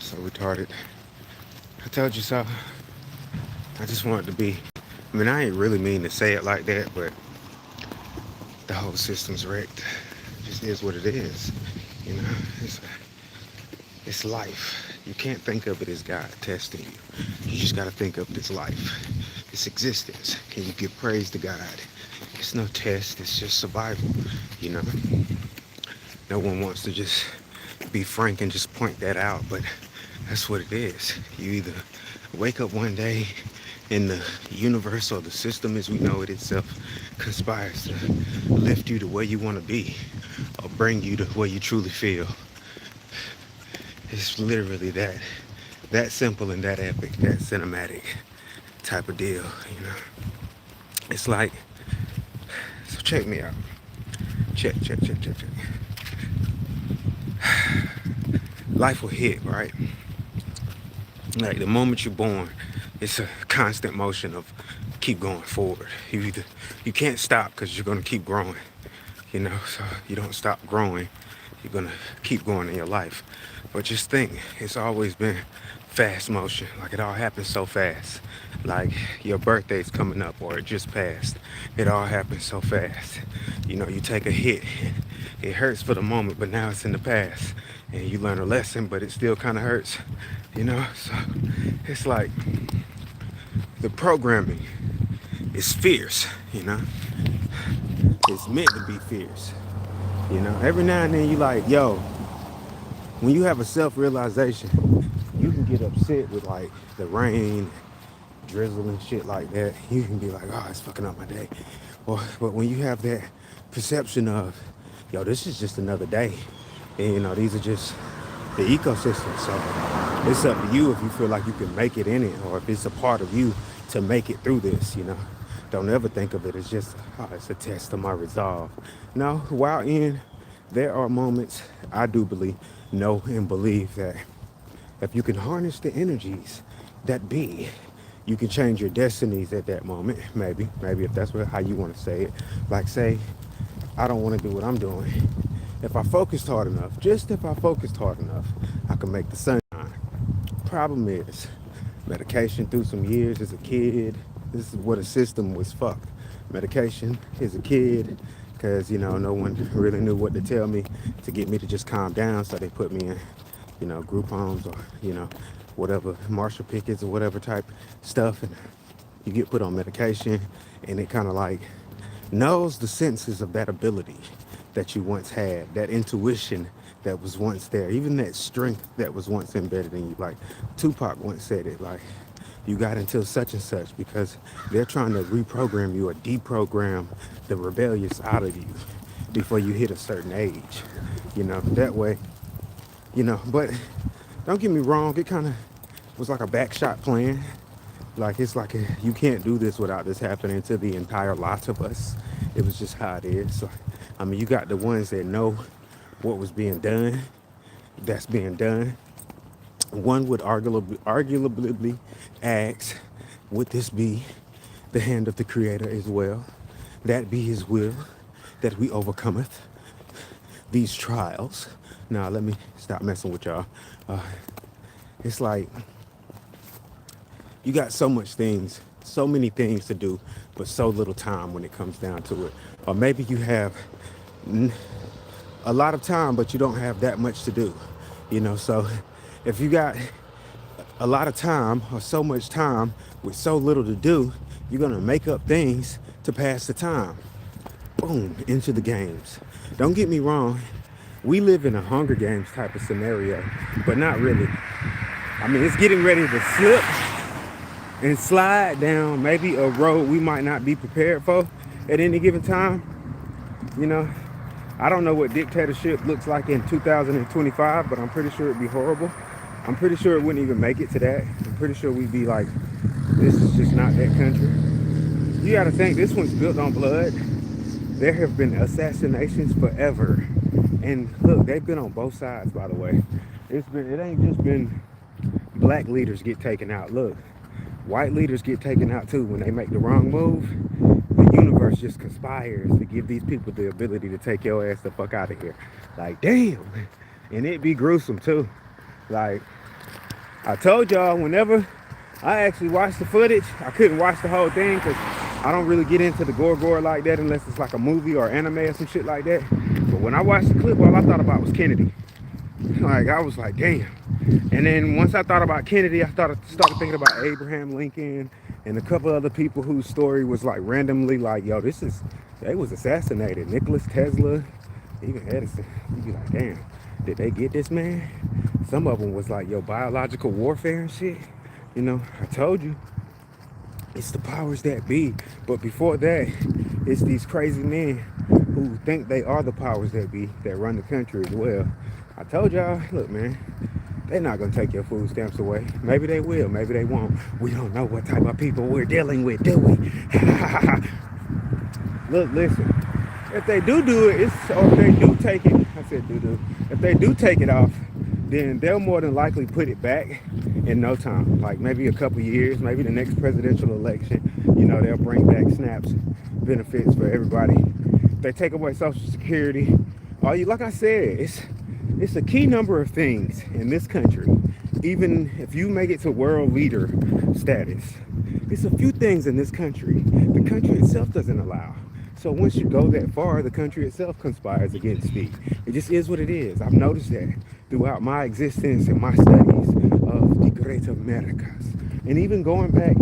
so retarded. I told you so. I just want it to be. I mean, I ain't really mean to say it like that, but the whole system's wrecked. It just is what it is. You know, it's it's life. You can't think of it as God testing you. You just got to think of it as life, its existence. Can you give praise to God? It's no test. It's just survival. You know, no one wants to just be frank and just point that out, but that's what it is. You either wake up one day and the universe or the system as we know it itself conspires to lift you to where you want to be or bring you to where you truly feel. It's literally that simple and that epic, that cinematic type of deal, you know. It's like, so check me out. Check. Life will hit, right? Like the moment you're born, it's a constant motion of keep going forward. You can't stop because you're gonna keep growing, you know. So you don't stop growing, you're gonna keep going in your life. But just think, it's always been fast motion. Like it all happens so fast. Like your birthday's coming up or it just passed. It all happens so fast. You know, you take a hit, it hurts for the moment, but now it's in the past. And you learn a lesson, but it still kind of hurts, you know? So it's like the programming is fierce, you know? It's meant to be fierce, you know? Every now and then you like, yo, when you have a self-realization, you can get upset with like the rain, drizzle and shit like that. You can be like, oh, it's fucking up my day. But when you have that perception of, yo, this is just another day. And you know, these are just the ecosystem. So it's up to you if you feel like you can make it in it or if it's a part of you to make it through this, you know. Don't ever think of it as just, oh, it's a test of my resolve. No, while in, there are moments I do know and believe that if you can harness the energies that be, you can change your destinies at that moment. Maybe if that's how you want to say it. Like say, I don't want to do what I'm doing. If I focused hard enough, just if I focused hard enough, I can make the sun shine. Problem is, medication through some years as a kid, this is what a system was fucked. Medication as a kid, because, you know, no one really knew what to tell me to get me to just calm down, so they put me in, you know, group homes or, you know, whatever, Marshall Pickets or whatever type stuff, and you get put on medication, and it kind of like nulls the senses of that ability that you once had, that intuition that was once there, even that strength that was once embedded in you. Like Tupac once said it, like, you got until such and such, because they're trying to reprogram you or deprogram the rebellious out of you before you hit a certain age, you know, that way, you know. But don't get me wrong, it kind of was like a backshot plan. Like, it's like you can't do this without this happening to the entire lot of us. It was just how it is. So, I mean, you got the ones that know what was being done, that's being done. One would arguably ask, would this be the hand of the Creator as well? That be His will, that we overcometh these trials. Now, let me stop messing with y'all. It's like, you got so many things to do, but so little time when it comes down to it. Or maybe you have a lot of time, but you don't have that much to do, you know. So if you got a lot of time or so much time with so little to do, you're gonna make up things to pass the time. Boom, into the games. Don't get me wrong, we live in a Hunger Games type of scenario, but not really. I mean, it's getting ready to slip and slide down maybe a road we might not be prepared for at any given time. You know, I don't know what dictatorship looks like in 2025, but I'm pretty sure it'd be horrible. I'm pretty sure it wouldn't even make it to that. I'm pretty sure we'd be like, this is just not that country. You gotta think, this one's built on blood. There have been assassinations forever. And look, they've been on both sides, by the way. It ain't just been black leaders get taken out. Look, white leaders get taken out too when they make the wrong move. The universe just conspires to give these people the ability to take your ass the fuck out of here. Like, damn. And it be gruesome too. Like, I told y'all whenever I actually watched the footage, I couldn't watch the whole thing because I don't really get into the gore like that unless it's like a movie or anime or some shit like that. But when I watched the clip, all I thought about was Kennedy. Like, I was like, damn. And then once I thought about Kennedy, I started thinking about Abraham Lincoln and a couple other people whose story was like randomly like, yo, they was assassinated. Nicholas Tesla, even Edison. You be like, damn, did they get this man? Some of them was like, yo, biological warfare and shit. You know, I told you, it's the powers that be. But before that, it's these crazy men who think they are the powers that be that run the country as well. I told y'all, look, man, they're not gonna take your food stamps away. Maybe they will, maybe they won't. We don't know what type of people we're dealing with, do we? Look, listen. If they do it, or if they do take it, I said do. If they do take it off, then they'll more than likely put it back in no time. Like maybe a couple years, maybe the next presidential election, you know, they'll bring back SNAPs benefits for everybody. If they take away Social Security, like I said, it's a key number of things in this country. Even if you make it to world leader status, it's a few things in this country the country itself doesn't allow. So once you go that far, the country itself conspires against it. It just is what it is. I've noticed that throughout my existence and my studies of the great Americas. And even going back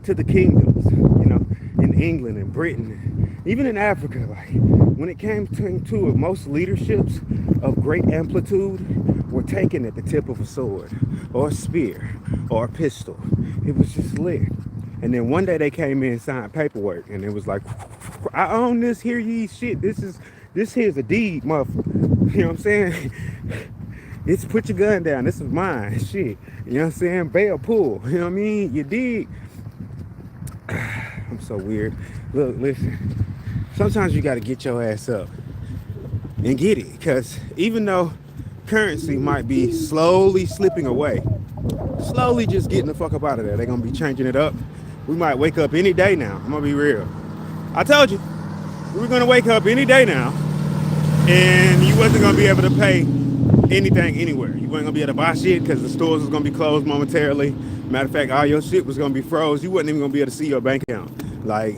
to the kingdoms, you know, in England and Britain, even in Africa, like when it came to it, most leaderships of great amplitude were taken at the tip of a sword or a spear or a pistol. It was just lit. And then one day they came in and signed paperwork and it was like, I own this here, ye shit. This here's a deed, motherfucker. You know what I'm saying? It's put your gun down. This is mine. Shit. You know what I'm saying? Bail pull. You know what I mean? You dig? I'm so weird. Look, listen. Sometimes you got to get your ass up and get it. Because even though currency might be slowly slipping away, slowly just getting the fuck up out of there. They're going to be changing it up. We might wake up any day now. I'm going to be real. I told you. We were going to wake up any day now. And you wasn't going to be able to pay anything anywhere. You weren't going to be able to buy shit because the stores was going to be closed momentarily. Matter of fact, all your shit was going to be froze. You wasn't even going to be able to see your bank account. Like,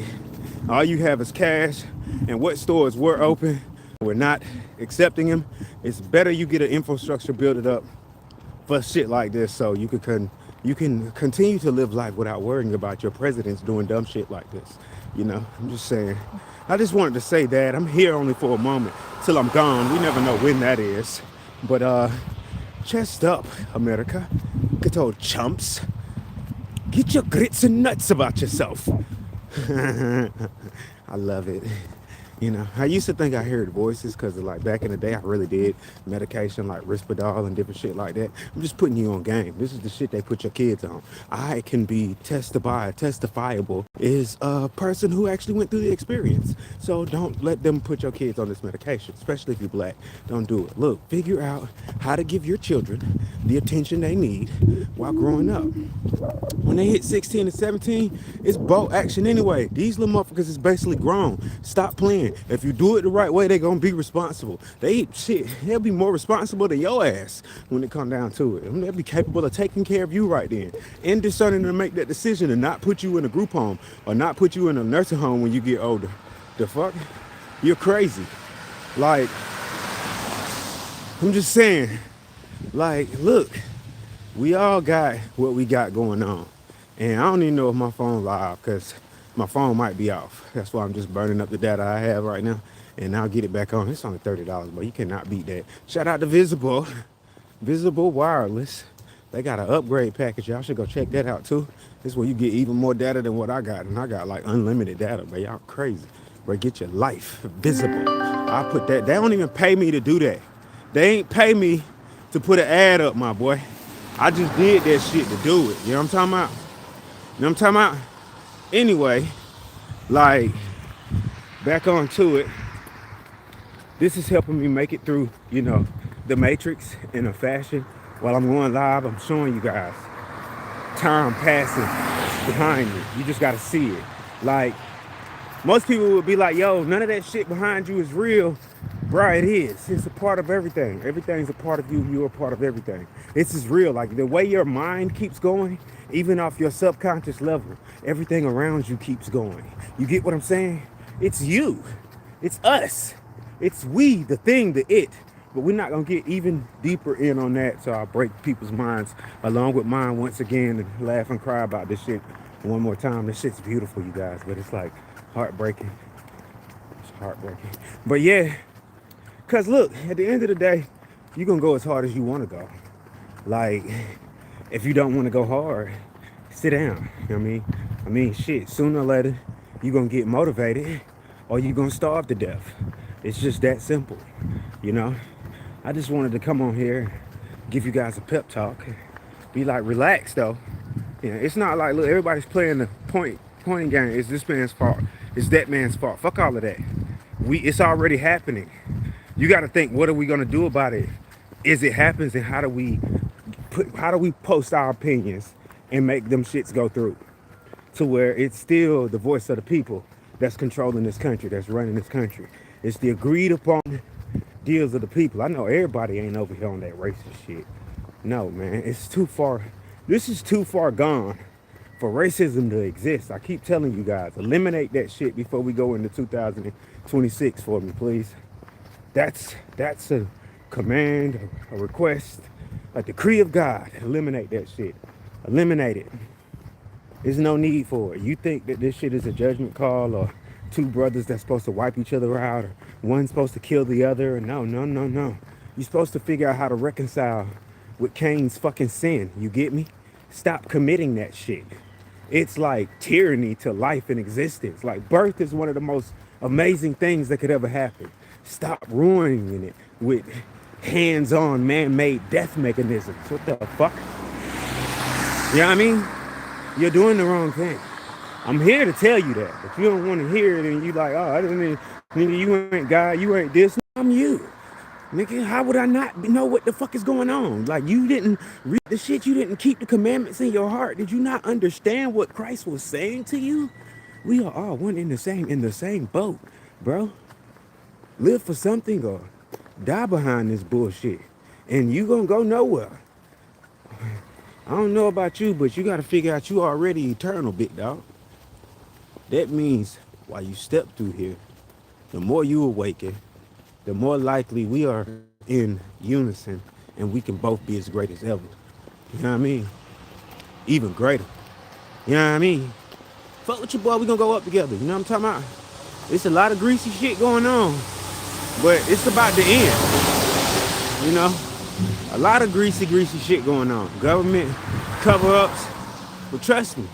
all you have is cash. And what stores were open, we're not accepting them. It's better you get an infrastructure built up for shit like this so you can continue to live life without worrying about your presidents doing dumb shit like this. You know, I'm just saying. I just wanted to say that. I'm here only for a moment till I'm gone. We never know when that is. But chest up, America. Good old chumps. Get your grits and nuts about yourself. I love it. You know, I used to think I heard voices because like back in the day, I really did medication like Risperdal and different shit like that. I'm just putting you on game. This is the shit they put your kids on. I can be testifiable is a person who actually went through the experience. So don't let them put your kids on this medication, especially if you're black. Don't do it. Look, figure out how to give your children the attention they need while growing up. When they hit 16 and 17, it's boat action anyway. These little motherfuckers is basically grown. Stop playing. If you do it the right way, they're gonna be responsible. They'll be more responsible than your ass when it come down to it. They'll be capable of taking care of you right then. And discerning to make that decision and not put you in a group home or not put you in a nursing home when you get older. The fuck? You're crazy. Like, I'm just saying, like, look, we all got what we got going on. And I don't even know if my phone live because my phone might be off. That's why I'm just burning up the data I have right now. And I'll get it back on. It's only $30, but you cannot beat that. Shout out to Visible. Visible Wireless. They got an upgrade package. Y'all should go check that out too. This is where you get even more data than what I got. And I got like unlimited data, but y'all crazy. Bro, get your life visible. I put that. They don't even pay me to do that. They ain't pay me to put an ad up, my boy. I just did that shit to do it. You know what I'm talking about? You know what I'm talking about? Anyway, like, back on to it. This is helping me make it through, you know, the matrix in a fashion. While I'm going live, I'm showing you guys time passing behind me. You just got to see it. Like, most people would be like, yo, none of that shit behind you is real. Bro, it is. It's a part of everything. Everything's a part of you. You're a part of everything. This is real. Like the way your mind keeps going, even off your subconscious level, everything around you keeps going. You get what I'm saying? It's you. It's us. It's we, the thing, the it. But we're not gonna get even deeper in on that, so I'll break people's minds along with mine once again and laugh and cry about this shit one more time. This shit's beautiful, you guys, but it's like heartbreaking. It's heartbreaking. But yeah, cause look, at the end of the day, you're gonna go as hard as you wanna go. Like, if you don't wanna go hard, sit down. You know what I mean? Shit, sooner or later, you're gonna get motivated or you're gonna starve to death. It's just that simple, you know? I just wanted to come on here, give you guys a pep talk, be like, relax though. You know, it's not like, look, everybody's playing the pointing game. It's this man's fault. It's that man's fault. Fuck all of that. It's already happening. You got to think, what are we gonna do about it? Is it happens, and how do we post our opinions and make them shits go through to where it's still the voice of the people that's controlling this country, that's running this country. It's the agreed upon deals of the people. I know everybody ain't over here on that racist shit. No, man, it's too far. This is too far gone for racism to exist. I keep telling you guys, eliminate that shit before we go into 2026 for me, please. That's a command, a request, a decree of God. Eliminate that shit. Eliminate it. There's no need for it. You think that this shit is a judgment call, or two brothers that's supposed to wipe each other out, or one's supposed to kill the other? No. You're supposed to figure out how to reconcile with Cain's fucking sin. You get me? Stop committing that shit. It's like tyranny to life and existence. Like, birth is one of the most amazing things that could ever happen. Stop ruining it with hands-on man-made death mechanisms. What the fuck? You know what I mean? You're doing the wrong thing. I'm here to tell you that. If you don't want to hear it and you like, oh, I didn't mean, nigga, you ain't God, you ain't this, I'm you. Nigga, how would I not know what the fuck is going on? Like, you didn't read the shit, you didn't keep the commandments in your heart. Did you not understand what Christ was saying to you? We are all one in the same boat, bro. Live for something or die behind this bullshit. And you gonna go nowhere. I don't know about you, but you gotta figure out you already eternal, big dog. That means while you step through here, the more you awaken, the more likely we are in unison and we can both be as great as ever. You know what I mean? Even greater. You know what I mean? Fuck with your boy, we gonna go up together. You know what I'm talking about? It's a lot of greasy shit going on, but it's about to end. You know? A lot of greasy shit going on. Government cover-ups. But trust me,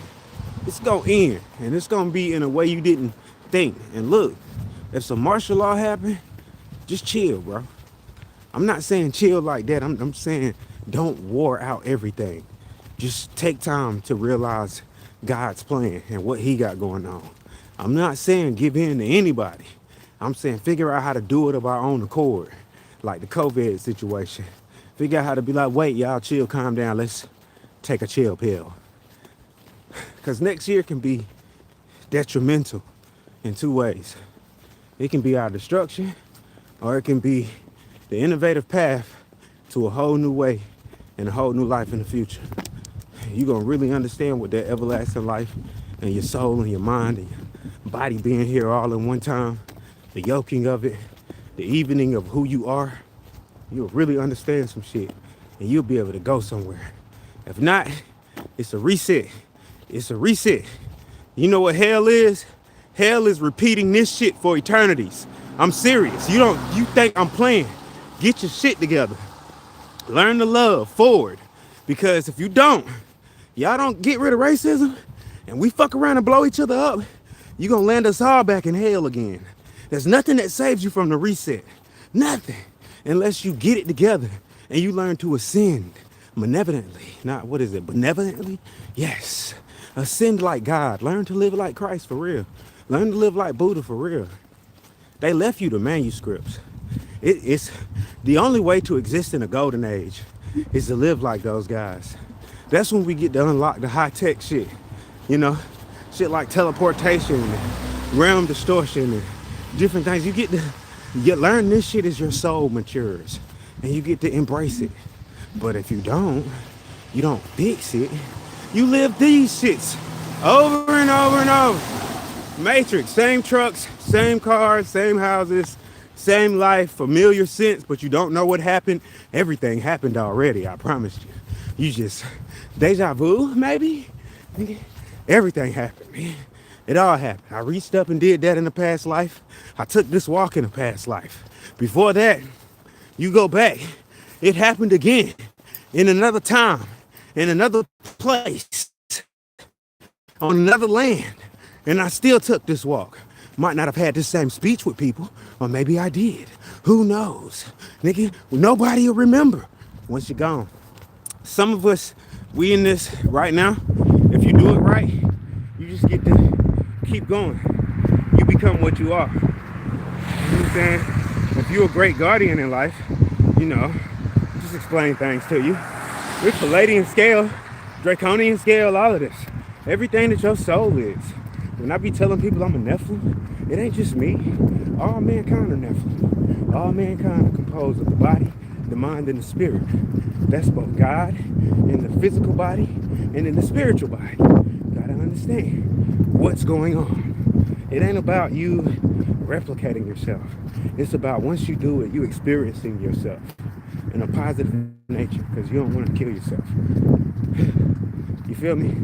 it's gonna end. And it's gonna be in a way you didn't think. And look, if some martial law happen, just chill, bro. I'm not saying chill like that. I'm saying don't war out everything. Just take time to realize God's plan and what he got going on. I'm not saying give in to anybody. I'm saying figure out how to do it of our own accord. Like the COVID situation. Figure out how to be like, wait, y'all chill, calm down. Let's take a chill pill. Because next year can be detrimental in two ways. It can be our destruction, or it can be the innovative path to a whole new way and a whole new life in the future. You're going to really understand what that everlasting life and your soul and your mind and your body being here all in one time, the yoking of it, the evening of who you are. You'll really understand some shit and you'll be able to go somewhere. If not, it's a reset. It's a reset. You know what hell is? Hell is repeating this shit for eternities. I'm serious. You think I'm playing. Get your shit together. Learn to love forward. Because if you don't, y'all don't get rid of racism and we fuck around and blow each other up, you're gonna land us all back in hell again. There's nothing that saves you from the reset. Nothing. Unless you get it together and you learn to ascend benevolently. Not, what is it, benevolently? Yes. Ascend like God. Learn to live like Christ for real. Learn to live like Buddha for real. They left you the manuscripts. It's the only way to exist in a golden age is to live like those guys. That's when we get to unlock the high-tech shit. You know, shit like teleportation and realm distortion and different things. You get to You learn this shit as your soul matures and you get to embrace it. But if you don't fix it, you live these shits over and over and over. Matrix, same trucks, same cars, same houses, same life, familiar sense, but you don't know what happened. Everything happened already, I promise you. You just, deja vu, maybe? Everything happened, man. It all happened. I reached up and did that in the past life. I took this walk in the past life. Before that, you go back. It happened again in another time, in another place, on another land. And I still took this walk. Might not have had the same speech with people, or maybe I did. Who knows? Nigga, nobody will remember once you're gone. Some of us, we in this right now. If you do it right, you just get to keep going. You become what you are. You know what I'm saying? If you're a great guardian in life, you know, just explain things to you. With Palladian scale, Draconian scale, all of this. Everything that your soul is. When I be telling people I'm a Nephilim, it ain't just me. All mankind are Nephilim. All mankind are composed of the body, the mind, and the spirit. That's both God in the physical body and in the spiritual body. Gotta understand what's going on. It ain't about you replicating yourself. It's about once you do it, you experiencing yourself in a positive nature because you don't want to kill yourself. You feel me?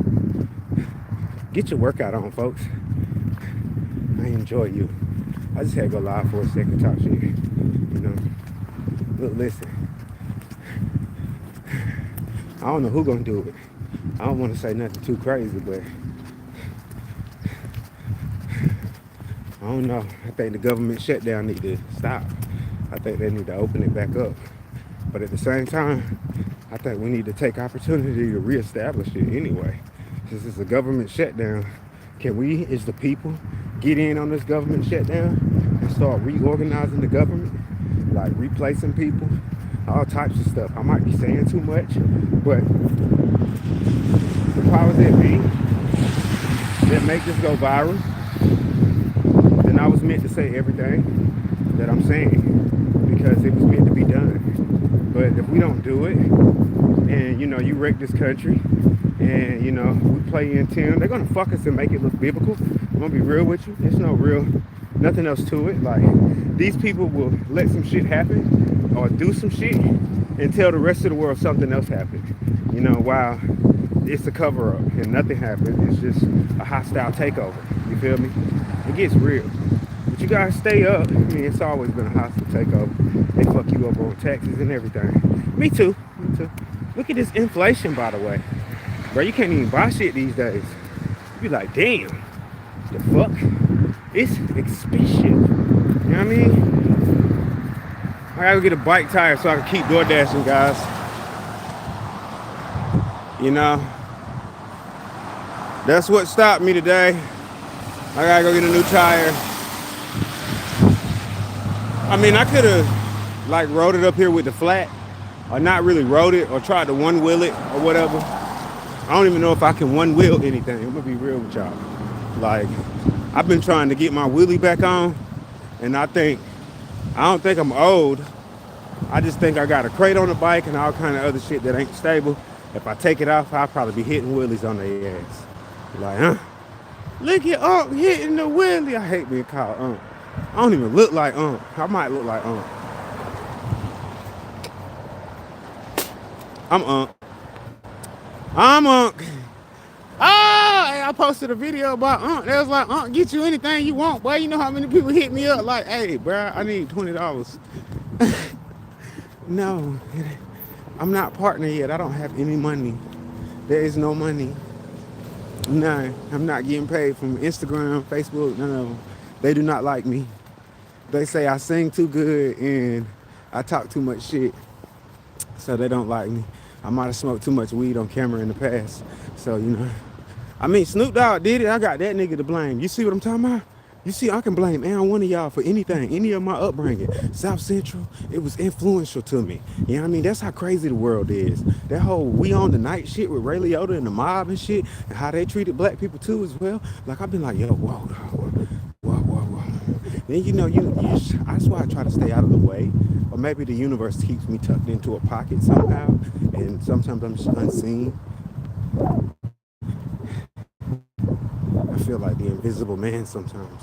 Get your workout on, folks. I enjoy you. I just had to go live for a second, talk shit. You know, look, listen. I don't know who gonna do it. I don't want to say nothing too crazy, but I don't know. I think the government shutdown need to stop. I think they need to open it back up. But at the same time, I think we need to take opportunity to reestablish it anyway. Since it's a government shutdown, can we, as the people, get in on this government shutdown and start reorganizing the government? Like replacing people, all types of stuff. I might be saying too much, but the powers that be that make this go viral, then I was meant to say everything that I'm saying because it was meant to be done. But if we don't do it, and you know, you wreck this country, and you know, we play in tune, they're gonna fuck us and make it look biblical. I'm gonna be real with you. There's no real, nothing else to it. Like, these people will let some shit happen or do some shit and tell the rest of the world something else happened. You know, while it's a cover up and nothing happened. It's just a hostile takeover. You feel me? It gets real. But you gotta stay up. I mean, it's always been a hostile takeover. They fuck you up on taxes and everything. Me too. Me too. Look at this inflation, by the way. Bro, you can't even buy shit these days. You be like, damn, the fuck? It's expensive. You know what I mean? I gotta get a bike tire so I can keep door dashing, guys. You know? That's what stopped me today. I gotta go get a new tire. I mean, I could have like rode it up here with the flat, or not really rode it, or tried to one wheel it or whatever. I don't even know if I can one wheel anything. I'm gonna be real with y'all. Like, I've been trying to get my wheelie back on, and I don't think I'm old. I just think I got a crate on the bike and all kind of other shit that ain't stable. If I take it off, I'll probably be hitting wheelies on their ass. Like, huh? Look at Unc hitting the wheelie. I hate being called Unc. I don't even look like Unc. I might look like Unc. I'm Unc. I'm Unc. Ah, I posted a video about Unc. They was like, Unc, get you anything you want, boy. You know how many people hit me up like, hey, bro, I need $20. No, I'm not partner yet. I don't have any money. There is no money. No, I'm not getting paid from Instagram, Facebook, none of them. They do not like me. They say I sing too good and I talk too much shit. So they don't like me. I might have smoked too much weed on camera in the past. So, you know. I mean, Snoop Dogg did it. I got that nigga to blame. You see what I'm talking about? You see, I can blame any one of y'all for anything, any of my upbringing. South Central, it was influential to me. You know what I mean? That's how crazy the world is. That whole We On The Night shit with Ray Liotta and the mob and shit, and how they treated black people too as well. Like, I've been like, yo, whoa. Then that's why I try to stay out of the way. Or maybe the universe keeps me tucked into a pocket somehow, and sometimes I'm just unseen. I feel like the invisible man sometimes.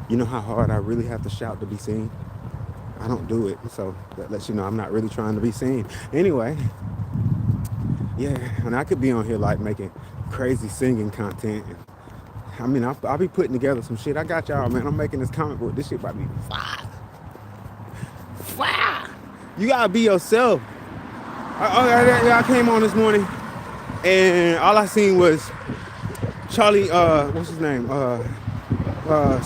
You know how hard I really have to shout to be seen? I don't do it, so that lets you know I'm not really trying to be seen. Anyway, yeah, and I could be on here like making crazy singing content. I mean, I'll be putting together some shit. I got y'all, man. I'm making this comic book. This shit about to be fire. Fire! You gotta be yourself. I came on this morning, and all I seen was Charlie, what's his name?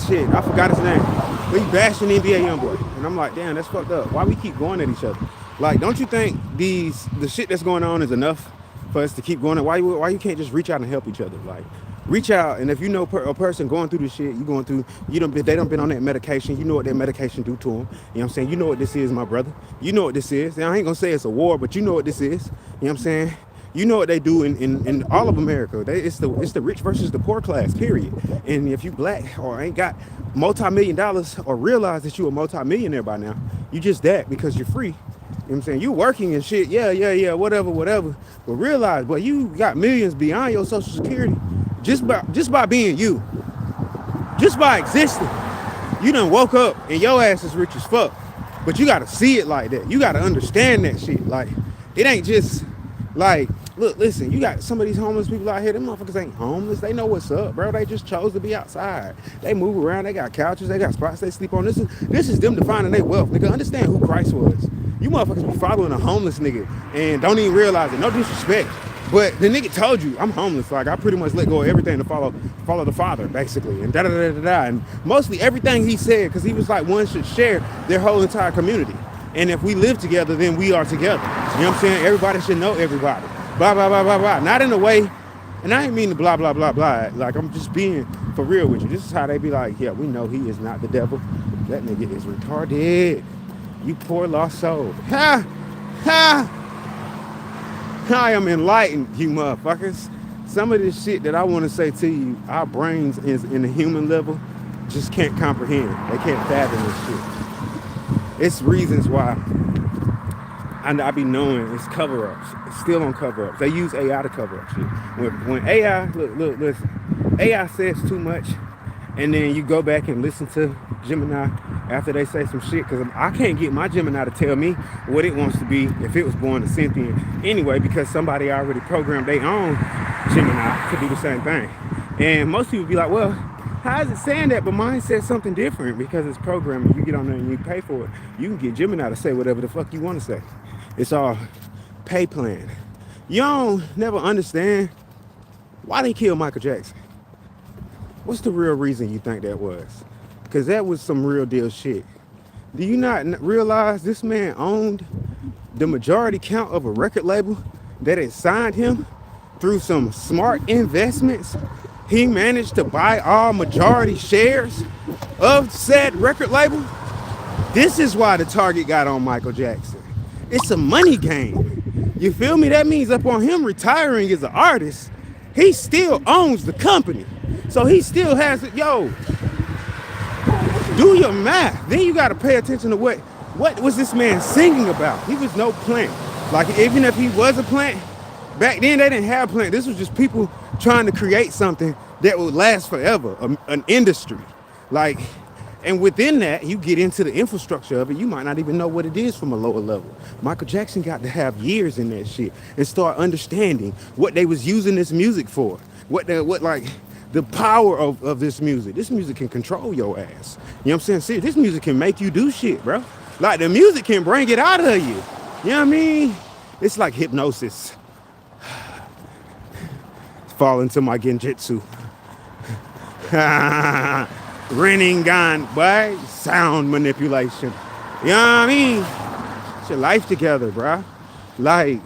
Shit, I forgot his name. But he bashing NBA Youngboy. And I'm like, damn, that's fucked up. Why we keep going at each other? Like, don't you think the shit that's going on is enough for us to keep going? Why you can't just reach out and help each other? Like, reach out, and if you know a person going through this shit, they don't been on that medication, you know what that medication do to them. You know what I'm saying? You know what this is, my brother. You know what this is. And I ain't gonna say it's a war, but you know what this is. You know what I'm saying? You know what they do in all of America. It's the rich versus the poor class, period. And if you black or ain't got multi-million-dollars or realize that you a multi-millionaire by now, you just that because you're free. You know what I'm saying? You working and shit, yeah, whatever. But realize, boy, you got millions beyond your social security just by being you. Just by existing. You done woke up and your ass is rich as fuck. But you gotta see it like that. You gotta understand that shit. Like, it ain't just like, look, listen, you got some of these homeless people out here, them motherfuckers ain't homeless. They know what's up, bro. They just chose to be outside. They move around, they got couches, they got spots they sleep on. This is them defining their wealth. Nigga, understand who Christ was. You motherfuckers be following a homeless nigga and don't even realize it. No disrespect. But the nigga told you, I'm homeless. Like, I pretty much let go of everything to follow the Father, basically. And da-da-da-da-da. And mostly everything he said, because he was like, one should share their whole entire community. And if we live together, then we are together. You know what I'm saying? Everybody should know everybody. Blah, blah, blah, blah, blah. Not in a way, and I ain't mean to blah, blah, blah, blah. Like, I'm just being for real with you. This is how they be like, yeah, we know he is not the devil. That nigga is retarded. You poor lost soul. Ha! Ha! I am enlightened, you motherfuckers. Some of this shit that I want to say to you, our brains is in the human level just can't comprehend. They can't fathom this shit. It's reasons why I be knowing it's cover-ups. It's still on cover-ups. They use AI to cover up shit. When AI, look, listen, AI says too much, and then you go back and listen to Gemini after they say some shit, because I can't get my Gemini to tell me what it wants to be if it was born a sentient anyway, because somebody already programmed their own Gemini to do the same thing. And most people be like, well, how is it saying that? But mine says something different because it's programming. You get on there and you pay for it. You can get Gemini to say whatever the fuck you want to say. It's all pay plan. You don't never understand why they killed Michael Jackson. What's the real reason you think that was? Because that was some real deal shit. Do you not realize this man owned the majority count of a record label that had signed him through some smart investments? He managed to buy all majority shares of said record label. This is why the target got on Michael Jackson. It's a money game. You feel me? That means upon him retiring as an artist, he still owns the company. So he still has it. Yo, do your math. Then you got to pay attention to what was this man singing about. He was no plant. Like, even if he was a plant, back then they didn't have plant. This was just people trying to create something that would last forever, an industry. Like, and within that, you get into the infrastructure of it. You might not even know what it is from a lower level. Michael Jackson got to have years in that shit and start understanding what they was using this music for. What the power of this music. This music can control your ass. You know what I'm saying? See, this music can make you do shit, bro. Like, the music can bring it out of you. You know what I mean? It's like hypnosis. Fall into my genjutsu. Rinnegan, boy. Sound manipulation. You know what I mean? Get your life together, bro. Like,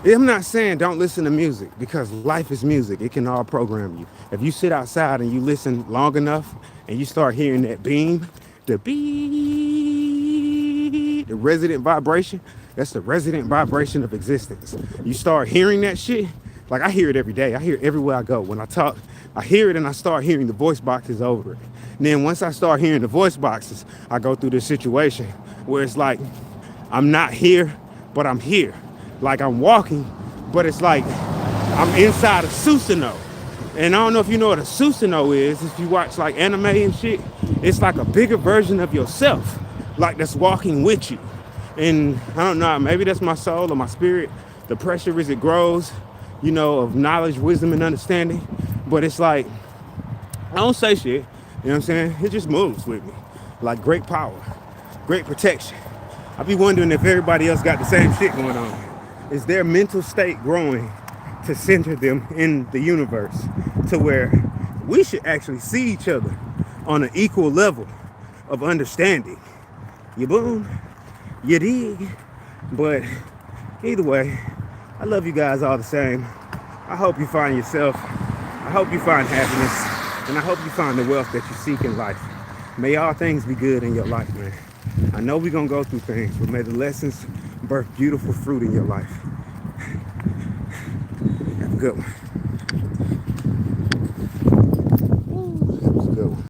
I'm not saying don't listen to music, because life is music. It can all program you. If you sit outside and you listen long enough and you start hearing that beam, the beat, the resident vibration, that's the resident vibration of existence. You start hearing that shit, Like I hear it every day. I hear it everywhere I go. When I talk, I hear it and I start hearing the voice boxes over it. And then once I start hearing the voice boxes, I go through this situation where it's like I'm not here, but I'm here. Like I'm walking, but it's like I'm inside a Susanoo. And I don't know if you know what a Susanoo is. If you watch like anime and shit, it's like a bigger version of yourself, like that's walking with you. And I don't know, maybe that's my soul or my spirit. The pressure as it grows, you know, of knowledge, wisdom, and understanding. But it's like, I don't say shit, you know what I'm saying? It just moves with me. Like great power, great protection. I be wondering if everybody else got the same shit going on. Is their mental state growing to center them in the universe to where we should actually see each other on an equal level of understanding? You boom? You dig? But either way, I love you guys all the same. I hope you find yourself. I hope you find happiness. And I hope you find the wealth that you seek in life. May all things be good in your life, man. I know we're going to go through things, but may the lessons birth beautiful fruit in your life. Have a good one.